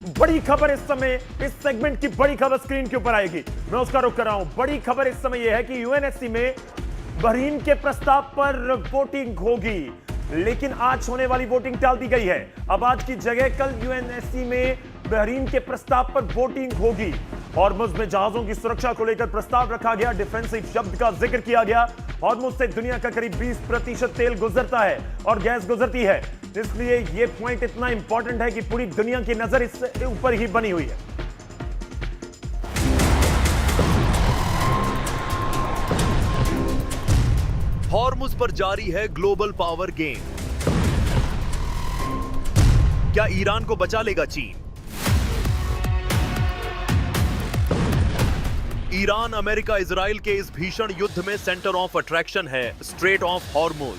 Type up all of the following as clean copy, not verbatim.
बड़ी खबर इस समय, इस सेगमेंट की बड़ी खबर स्क्रीन के ऊपर आएगी। मैं उसका रुख कर रहा हूं। बड़ी खबर इस समय यह है कि यूएनएससी में बहरीन के प्रस्ताव पर वोटिंग होगी, लेकिन आज होने वाली वोटिंग टाल दी गई है। अब आज की जगह कल यूएनएससी में बहरीन के प्रस्ताव पर वोटिंग होगी। हॉर्मुज में जहाजों की सुरक्षा को लेकर प्रस्ताव रखा गया, डिफेंसिव शब्द का जिक्र किया गया। हॉर्मुज से दुनिया का करीब 20% तेल गुजरता है और गैस गुजरती है, इसलिए यह पॉइंट इतना इंपॉर्टेंट है कि पूरी दुनिया की नजर इससे ऊपर ही बनी हुई है। हॉर्मुज पर जारी है ग्लोबल पावर गेम। क्या ईरान को बचा लेगा चीन? ईरान, अमेरिका, इजराइल के इस भीषण युद्ध में सेंटर ऑफ अट्रैक्शन है स्ट्रेट ऑफ हॉर्मुज,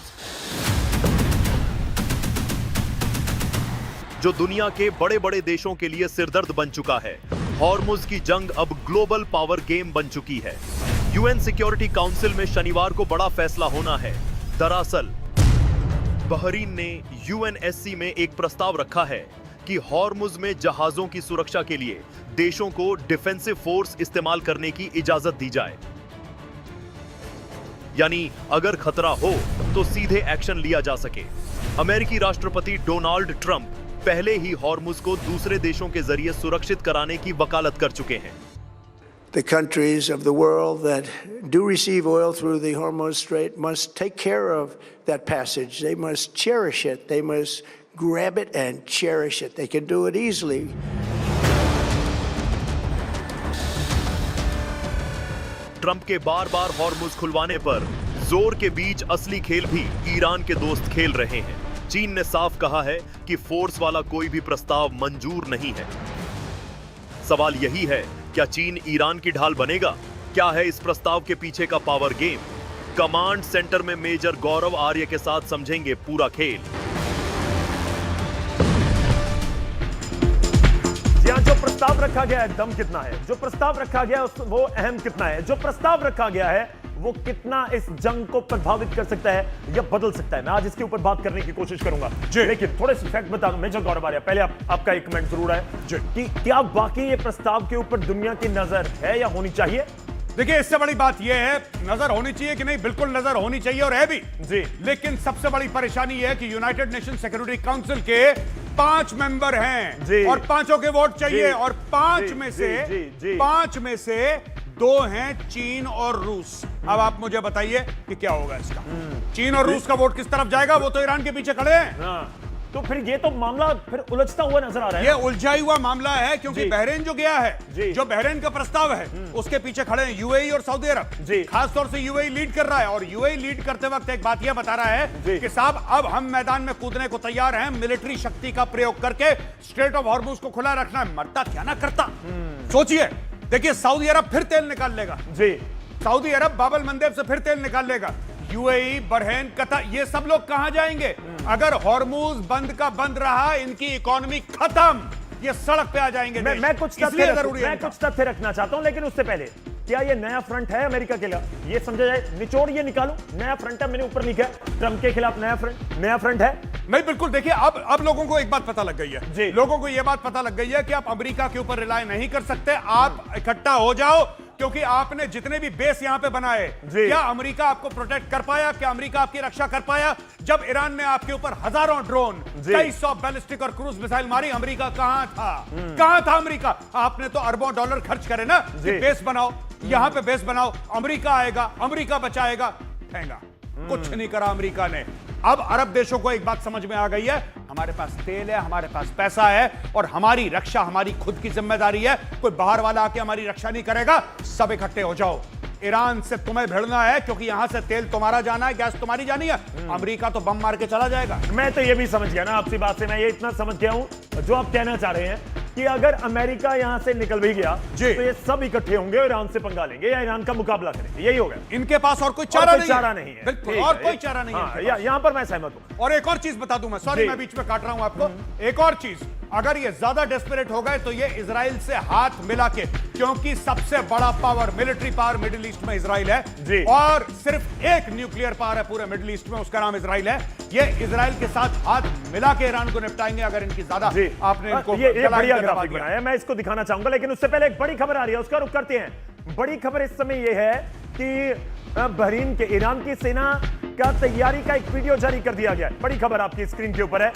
जो दुनिया के बड़े बड़े देशों के लिए सिरदर्द बन चुका है। हॉर्मुज की जंग अब ग्लोबल पावर गेम बन चुकी है। यूएन सिक्योरिटी काउंसिल में शनिवार को बड़ा फैसला होना है। दरअसल बहरीन ने यूएनएससी में एक प्रस्ताव रखा है कि हॉर्मुज में जहाजों की सुरक्षा के लिए देशों को डिफेंसिव फोर्स इस्तेमाल करने की इजाजत दी जाए, यानी अगर खतरा हो तो सीधे एक्शन लिया जा सके। अमेरिकी राष्ट्रपति डोनाल्ड ट्रंप पहले ही हॉर्मुज को दूसरे देशों के जरिए सुरक्षित कराने की वकालत कर चुके हैं। The countries of the world that do receive oil through the Hormuz Strait must take care of that passage. They must cherish it. They must grab it and cherish it. They can do it easily. Trump के बार-बार Hormuz खुलवाने पर जोर के बीच असली खेल भी Iran के दोस्त खेल रहे हैं। चीन ने साफ कहा है कि फोर्स वाला कोई भी प्रस्ताव मंजूर नहीं है। सवाल यही है, क्या चीन ईरान की ढाल बनेगा? क्या है इस प्रस्ताव के पीछे का पावर गेम? कमांड सेंटर में मेजर गौरव आर्य के साथ समझेंगे पूरा खेल। यहां जो प्रस्ताव रखा गया है, दम कितना है? जो प्रस्ताव रखा गया है वो अहम कितना है? जो प्रस्ताव रखा गया है वो कितना इस जंग को प्रभावित कर सकता है या बदल सकता है? मैं आज इसके ऊपर बात करने की कोशिश करूंगा, लेकिन थोड़े से फैक्ट बता दूं। मेजर गौरव आर्य, पहले आपका एक कमेंट जरूर है कि क्या वाकई ये प्रस्ताव के ऊपर दुनिया की नजर है या होनी चाहिए? देखिए, इससे बड़ी बात यह है, नजर होनी चाहिए कि नहीं, बिल्कुल नजर होनी चाहिए और है भी जी। लेकिन सबसे बड़ी परेशानी यह है कि यूनाइटेड नेशन सिक्योरिटी काउंसिल के 5 मेंबर हैं जी। और 5 के वोट चाहिए जी। और 5 जी। में से जी। जी। 5 में से 2 हैं चीन और रूस। अब आप मुझे बताइए कि क्या होगा इसका। चीन और रूस का वोट किस तरफ जाएगा? वो तो ईरान के पीछे खड़े हैं। हाँ। तो फिर ये तो मामला फिर उलझता हुआ नजर आ रहा है। ये उलझा हुआ मामला है क्योंकि जी। बहरीन जो गया है, जो बहरीन का प्रस्ताव है, उसके पीछे खड़े हैं यूएई और सऊदी अरब। जी। खासतौर से यूएई लीड कर रहा है और यूएई लीड करते वक्त एक बात यह बता रहा है कि साहब अब हम मैदान में कूदने को तैयार हैं, मिलिट्री शक्ति का प्रयोग करके स्ट्रेट ऑफ हॉर्मुज को खुला रखना है। मरता क्या ना करता। सोचिए, देखिए सऊदी अरब फिर तेल निकाल लेगा जी। सऊदी अरब बाबल मंदेब से फिर तेल निकाल लेगा। यूएई, बहरीन, कतर, ये सब लोग कहां जाएंगे? अगर हॉर्मुज बंद का बंद रहा, इनकी इकोनॉमी खत्म, ये सड़क पे आ जाएंगे। मैं कुछ तथ्य रखना चाहता हूं, लेकिन उससे पहले क्या ये नया फ्रंट है अमेरिका के लिए? ये समझा जाए, निचोड़ ये निकालूं, नया फ्रंट है। मैंने ऊपर लिखा है ट्रंप के खिलाफ नया फ्रंट है। नहीं, बिल्कुल। देखिए, अब लोगों को एक बात पता लग गई है जी। लोगों को यह बात पता लग गई है कि आप अमेरिका के ऊपर रिलाय नहीं कर सकते। आप इकट्ठा हो जाओ, क्योंकि आपने जितने भी बेस यहां पे बनाए, क्या अमेरिका आपको प्रोटेक्ट कर पाया? क्या अमेरिका आपकी रक्षा कर पाया? जब ईरान ने आपके ऊपर हजारों ड्रोन, कई सौ बैलिस्टिक और क्रूज मिसाइल मारी, अमेरिका कहां था? कहां था अमेरिका? आपने तो अरबों डॉलर खर्च करे ना कि बेस बनाओ, यहां पे बेस बनाओ, अमेरिका आएगा, अमेरिका बचाएगा। ठेंगा कुछ नहीं करा अमेरिका ने। अब अरब देशों को एक बात समझ में आ गई है, हमारे पास तेल है, हमारे पास पैसा है और हमारी रक्षा हमारी खुद की जिम्मेदारी है। कोई बाहर वाला आके हमारी रक्षा नहीं करेगा। सब इकट्ठे हो जाओ। ईरान से तुम्हें भिड़ना है क्योंकि यहां से तेल तुम्हारा जाना है, गैस तुम्हारी जानी है। अमेरिका तो बम मार के चला जाएगा। मैं तो ये भी समझ गया ना आपसी बात से, मैं ये इतना समझ गया हूं जो आप कहना चाह रहे हैं कि अगर अमेरिका यहां से निकल भी गया तो ये सब इकट्ठे होंगे और ईरान से पंगा लेंगे या ईरान का मुकाबला करेंगे। यही होगा। इनके पास और कोई चारा नहीं है। बिल्कुल, और कोई चारा नहीं है। यहां पर मैं सहमत हूं। और एक और चीज बता दूं मैं, सॉरी मैं बीच में काट रहा हूं आपको। एक और चीज, अगर ये ज्यादा डेस्परेट हो गए तो ये इजराइल से हाथ मिला के, क्योंकि सबसे बड़ा power, military power middle east में इजराइल है जी। और सिर्फ एक न्यूक्लियर पावर है पूरे मिडिल ईस्ट में, उसका नाम इजराइल है। ये इजराइल के साथ हाथ मिला के ईरान को निपटाएंगे अगर इनकी ज्यादा जी आपने इनको ये जलाने बढ़िया का दबा ग्राफिक दिया। बनाया, मैं इसको दिखाना चाहूंगा, लेकिन उससे पहले एक बड़ी खबर आ रही है, उसका रुख करते हैं। बड़ी खबर इस समय यह है कि बहरीन के ईरान की सेना का तैयारी का एक वीडियो जारी कर दिया गया है। बड़ी खबर आपकी स्क्रीन के ऊपर है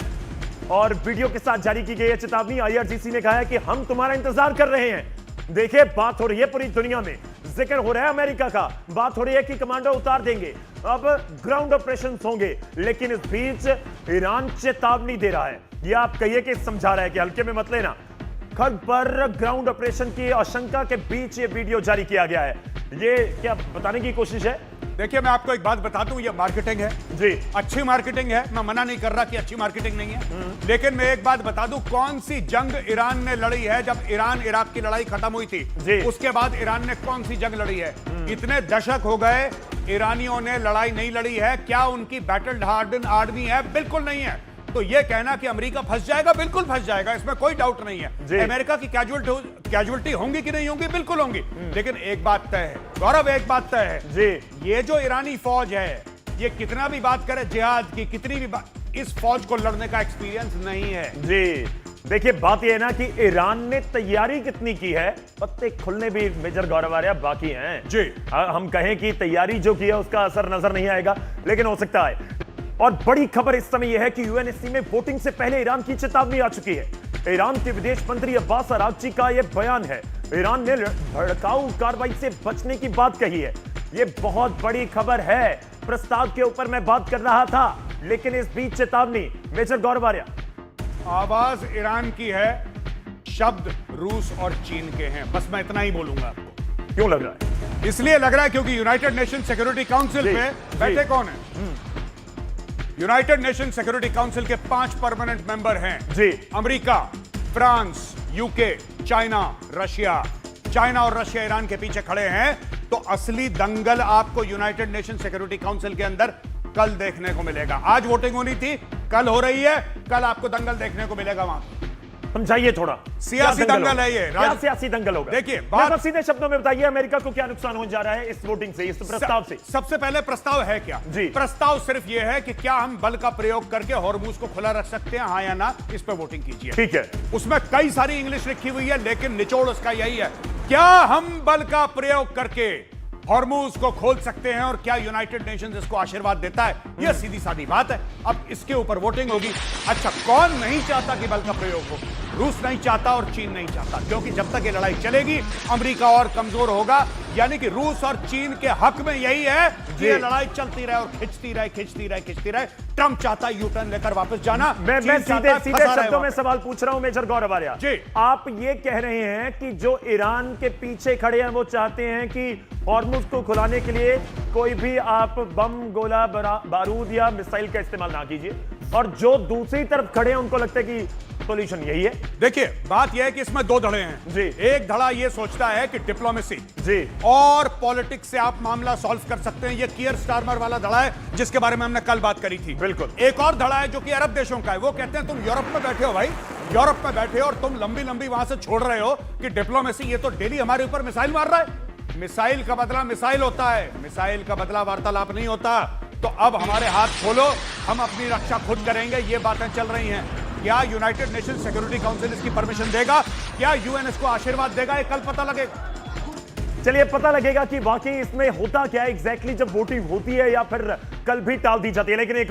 और वीडियो के साथ जारी की गई है चेतावनी। आईआरजीसी ने कहा है कि हम तुम्हारा इंतजार कर रहे हैं। देखिए, बात हो रही है पूरी दुनिया में, जिक्र हो रहा है अमेरिका का, बात हो रही है कि कमांडो उतार देंगे, अब ग्राउंड ऑपरेशन होंगे, लेकिन इस बीच ईरान चेतावनी दे रहा है। यह आप कहिए कि समझा रहा है कि हल्के में मत लेना। खर्द पर ग्राउंड ऑपरेशन की आशंका के बीच ये वीडियो जारी किया गया है। ये क्या बताने की कोशिश है? देखिए, मैं आपको एक बात बता दूं, ये मार्केटिंग है जी, अच्छी मार्केटिंग है, मैं मना नहीं कर रहा कि अच्छी मार्केटिंग नहीं है, लेकिन मैं एक बात बता दूं, कौन सी जंग ईरान ने लड़ी है जब ईरान इराक की लड़ाई खत्म हुई थी, जी। उसके बाद ईरान ने कौन सी जंग लड़ी है? इतने दशक हो गए ईरानियों ने लड़ाई नहीं लड़ी है। क्या उनकी बैटल हार्डन आर्मी है? बिल्कुल नहीं है। तो ये कहना कि अमेरिका फंस जाएगा, बिल्कुल फंस जाएगा, इसमें कोई डाउट नहीं जी। है। अमेरिका की कैजुअलिटी होंगी कि नहीं होंगी? बिल्कुल होंगी, लेकिन एक बात तय है गौरव, एक बात तय है जी, ये जो ईरानी फौज है, ये कितना भी बात करे जिहाद की, कितनी भी बात, इस फौज को लड़ने का एक्सपीरियंस नहीं है। जी। देखिए, बात यह है ना कि ईरान ने तैयारी कितनी की है, पत्ते खुलने भी मेजर गौरव आर्या बाकी हैं जी। हम कहें कि तैयारी जो की है उसका असर नजर नहीं आएगा, लेकिन हो सकता है। और बड़ी खबर इस समय यह है कि यूएनएससी में वोटिंग से पहले ईरान की चेतावनी आ चुकी है। ईरान के विदेश मंत्री अब्बास अरागची का यह बयान है। ईरान ने भड़काऊ कार्रवाई से बचने की बात कही है। यह बहुत बड़ी खबर है। प्रस्ताव के ऊपर मैं बात कर रहा था, लेकिन इस बीच चेतावनी। मेजर गौरव आर्या, आवाज ईरान की है, शब्द रूस और चीन के हैं। बस मैं इतना ही बोलूंगा आपको। क्यों लग रहा है? इसलिए लग रहा है क्योंकि यूनाइटेड नेशन सिक्योरिटी काउंसिल जी, पे जी। बैठे कौन है? यूनाइटेड नेशन सिक्योरिटी काउंसिल के 5 परमानेंट मेंबर हैं जी। America, France, UK, China, Russia. China और रशिया ईरान के पीछे खड़े हैं। तो असली दंगल आपको यूनाइटेड नेशन सिक्योरिटी काउंसिल के अंदर कल देखने को मिलेगा। आज वोटिंग होनी थी, कल हो रही है, कल आपको दंगल देखने को मिलेगा वहां। समझाइए थोड़ा, सियासी क्या दंगल है ये। क्या सियासी दंगल होगा? देखिए, बात सीधे शब्दों में बताइए, अमेरिका को क्या नुकसान होने जा रहा है इस वोटिंग से, इस प्रस्ताव से? सबसे पहले प्रस्ताव है क्या? जी। प्रस्ताव सिर्फ यह है कि क्या हम बल का प्रयोग करके हॉर्मुज को खुला रख सकते हैं, हाँ या ना, इस पर वोटिंग कीजिए। ठीक है। उसमें कई सारी इंग्लिश लिखी हुई है, लेकिन निचोड़ उसका यही है, क्या हम बल का प्रयोग करके हॉर्मुज को खोल सकते हैं और क्या यूनाइटेड नेशंस इसको आशीर्वाद देता है? यह सीधी सादी बात है। अब इसके ऊपर वोटिंग होगी। अच्छा, कौन नहीं चाहता कि बल का प्रयोग हो? रूस नहीं चाहता और चीन नहीं चाहता, क्योंकि जब तक ये लड़ाई चलेगी अमेरिका और कमजोर होगा। यानी कि रूस और चीन के हक में यही है कि ये लड़ाई चलती रहे और खिंचती रहे। ट्रंप चाहता है यूटर्न लेकर वापस जाना। मैं सीधे शब्दों में सवाल पूछ रहा हूं मेजर गौरव आर्या जी। आप ये कह रहे हैं कि जो ईरान के पीछे खड़े हैं वो चाहते हैं कि हॉर्मुज को खुलाने के लिए कोई भी आप बम, गोला बारूद या मिसाइल का इस्तेमाल ना कीजिए, और जो दूसरी तरफ खड़े हैं उनको लगता है कि सॉल्यूशन यही है। देखिए, बात यह है कि इसमें 2 धड़े हैं जी। एक धड़ा यह सोचता है कि डिप्लोमेसी जी और पॉलिटिक्स से आप मामला सॉल्व कर सकते हैं। यह कियर स्टारमर वाला धड़ा है जिसके बारे में हमने कल बात करी थी। बिल्कुल। एक और धड़ा है जो कि अरब देशों का है। वो कहते हैं तुम यूरोप में बैठे हो भाई, यूरोप में बैठे हो और तुम लंबी लंबी वहां से छोड़ रहे हो कि डिप्लोमेसी, ये तो डेली हमारे ऊपर मिसाइल मार रहा है। मिसाइल का बदला मिसाइल होता है, मिसाइल का बदला वार्तालाप नहीं होता। तो अब हमारे हाथ खोलो, हम अपनी रक्षा खुद करेंगे, ये बातें चल रही हैं। क्या यूनाइटेड नेशन सिक्योरिटी काउंसिल इसकी परमिशन देगा? क्या यूएनएस को आशीर्वाद देगा? ये कल पता लगेगा। चलिए, पता लगेगा कि वाकई इसमें होता क्या है एग्जैक्टली जब वोटिंग होती है, या फिर कल भी टाल दी जाती है। लेकिन एक और